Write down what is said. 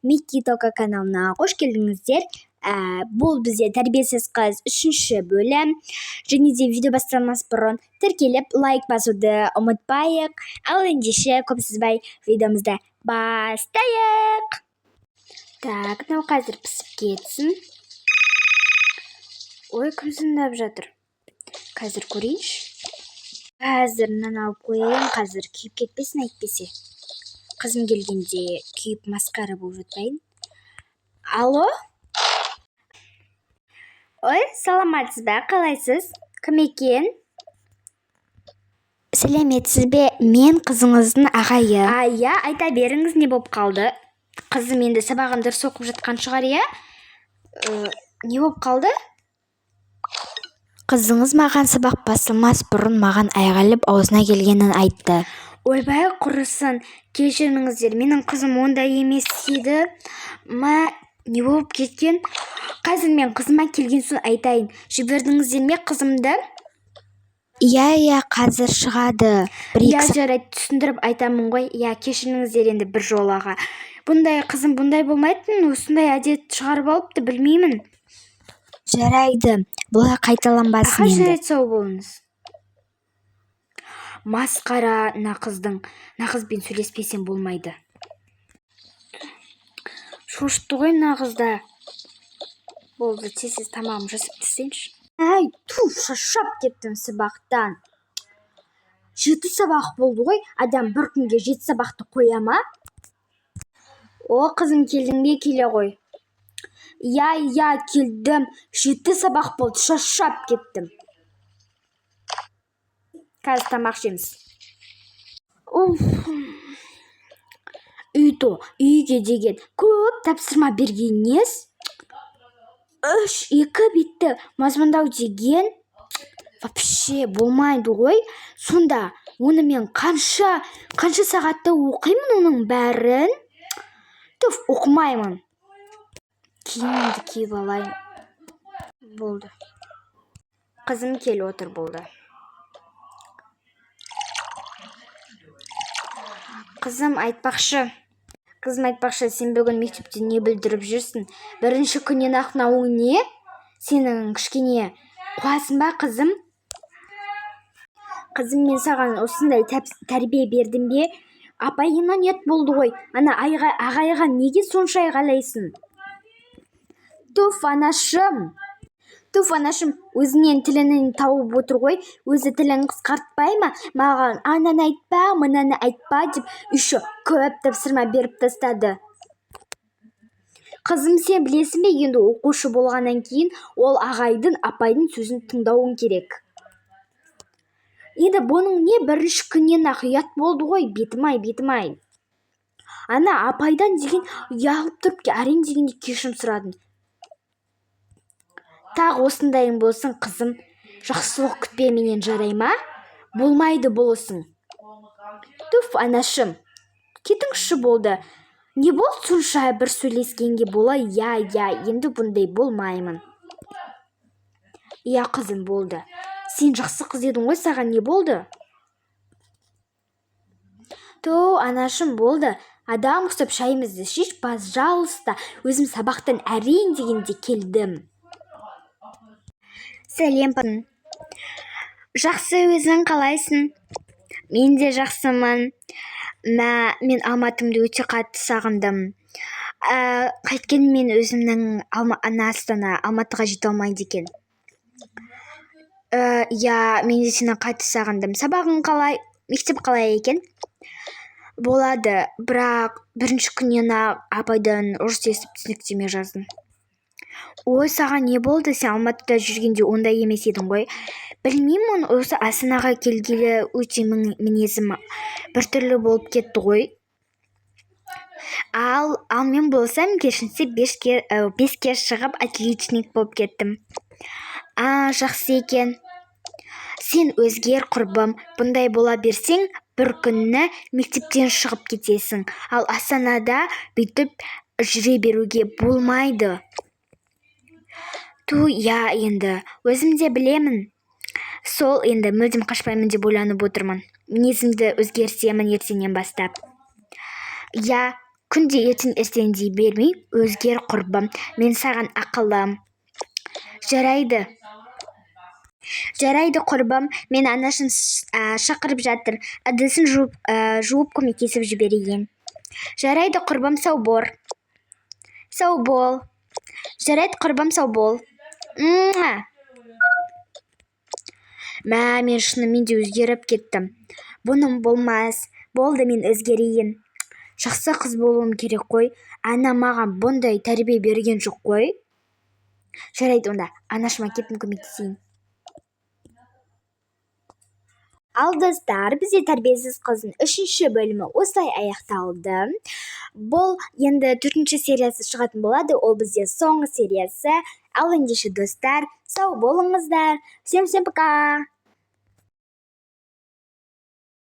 Микки Тока каналына қош келдіңіздер. Бұл бізде тәрбиесіз қыз 3-ші бөлім. Және де видео басталмас бұрын тіркеліп лайк басуды ұмытпайық. Ал ендеше көп созбай видеомызды бастайық. Так, мынау қазір пісіп кетсін. Ой, кім сындап жатыр? Қазір көрейінші. Қазір мынаны алып қояйын, қазір күйіп кетпесін әйтпесе. Қызым келгенде күйіп масқара болып жатпайын. Алло? Ой, саламатсыз ба, қалайсыз? Кім екен? Сәлеметсіз бе? Мен қызыңыздың ағайы. Иә, айта беріңіз, не болып қалды? Қызым енді сабағын дұрыс оқып жатқан шығар, иә? Не болып қалды? Қызыңыз маған сабақ басылмас бұрын маған айғайлап аузына келгенін айтты. Ойбай, құрысын, кешіріңіздер, менің қызым ондай емес еді. Не болып кеткен? Қазір мен қызыма келген соң айтайын. Жібердіңіздер ме қызымды? Иә, қазір шығады. Жарайды, түсіндіріп айтамын ғой. Кешіріңіздер енді бір жолаға. Бұндай қызым бұндай болмайтын, осындай әдет шығарып алыпты, білмеймін. Жарайды, бұлай қайталанбасын енді. Жарайды, сау болыңыз. Масқара нақызбен сөйлеспесем болмайды. Шошытты ғой нақызда. Болды, тез тамағым жасап тастайыншы. Шаршап кеттім сабақтан. 7 сабақ болды ғой, адам бір күнге 7 сабақты қоя ма? О, қызым, келдің бе? Келе ғой. Иә, келдім. 7 сабақ болды, шаршап кеттім. Қазір тамақ жеміз. Үйге деген көп тапсырма бергеннес. 2 бетті мазмұндау деген вообще болмайды ғой. Сонда оны мен қанша сағатта оқимын оның бәрін? Оқымаймын. Киімімді киіп алайын. Болды. Қызым кел отыр, болды. Қызым айтпақшы, сен бүгін мектепте не білдіріп жүрсің? Бірінші күннен ақ мынауың не? Сенің кішкене қуасың ба, қызым? Қызым, мен саған осындай тәрбие бердім бе? Апайыңа нет болды ғой. Ана ағайға неге сонша айғайлайсың? Анашым, өзінен тілінің тауып отыр ғой, өзі тілін қысқартпай ма? Маған ананы айтпа, мынаны айтпа деп еще көп тапсырма беріп тастады. Қызым, сен білесің бе, енді оқушы болғаннан кейін ол ағайдың, апайдың сөзін тыңдауың керек. Енді бұның не бірінші күннен ақ ұят болды ғой, бетім-ай. Ана апайдан деген ұялып тұрып, әрең дегенде кешірім сұрадың. Тағы осындайың болсын, қызым. Жақсылық күтпе менен, жарай ма? Болмайды болысың. Анашым, кетіңші, болды. Не болды сонша бір сөйлескенге бола? Енді бұндай болмаймын. Қызым, болды. Сен жақсы қыз едің ғой, саған не болды? Анашым, болды. Адам ұқсап шайымызды шеш, пожалуйста. Өзім сабақтан әрең дегенде келдім. Сәлем, жақсы, өзің қалайсың? Мен де жақсымын. Мен Алматымды өте қатты сағындым. Қайткенмен мен өзімнің Алматыға жете алмайды екен. Мен де сені қатты сағындым. Сабағың қалай? Мектеп қалай екен? Болады, бірақ бірінші күннен апайдан ұрыс естіп түсініктеме жаздым. Ой, саған не болды? Сен Алматыда жүргенде ондай емес едің ғой. Білмеймін, осы Астанаға келгелі өте мінезім біртүрлі болып кетті ғой. Ал мен болсам кешінсе 5-ке шығып отличник болып кеттім. Жақсы екен. Сен өзгер, құрбым. Бұндай бола берсең, бір күні мектептен шығып кетесің. Ал Астанада бүйтіп жүре беруге болмайды. Енді өзім де білемін. Сол, енді мүлдем қашпаймын деп ойланып отырмын. Мінезімді өзгертемін ертеңнен бастап. күнде ертең ертең дей бермей өзгер құрбым, мен саған ақылым. Жарайды құрбым, мен анашын шақырып жатыр, ыдысын жуып көмектесіп жіберейін. Жарайды құрбым, сау бол. Жарайды құрбым, сау бол. Мен шынымен де өзгеріп кеттім. Бұным болмас. Болды, мен өзгерейін. Жақсы қыз болуым керек қой. Ана маған бұндай тәрбие берген жоқ қой. Жарайды, онда анашыма кетіп көмектесейін. Ал достар, бізде тәрбиесіз қыздың 3-ші бөлімі осылай аяқталды. Бұл енді 4-ші сериясы шығатын болады. Ол бізде соңғы сериясы. Ал ендеше достар, сау болыңыздар. Всем пока.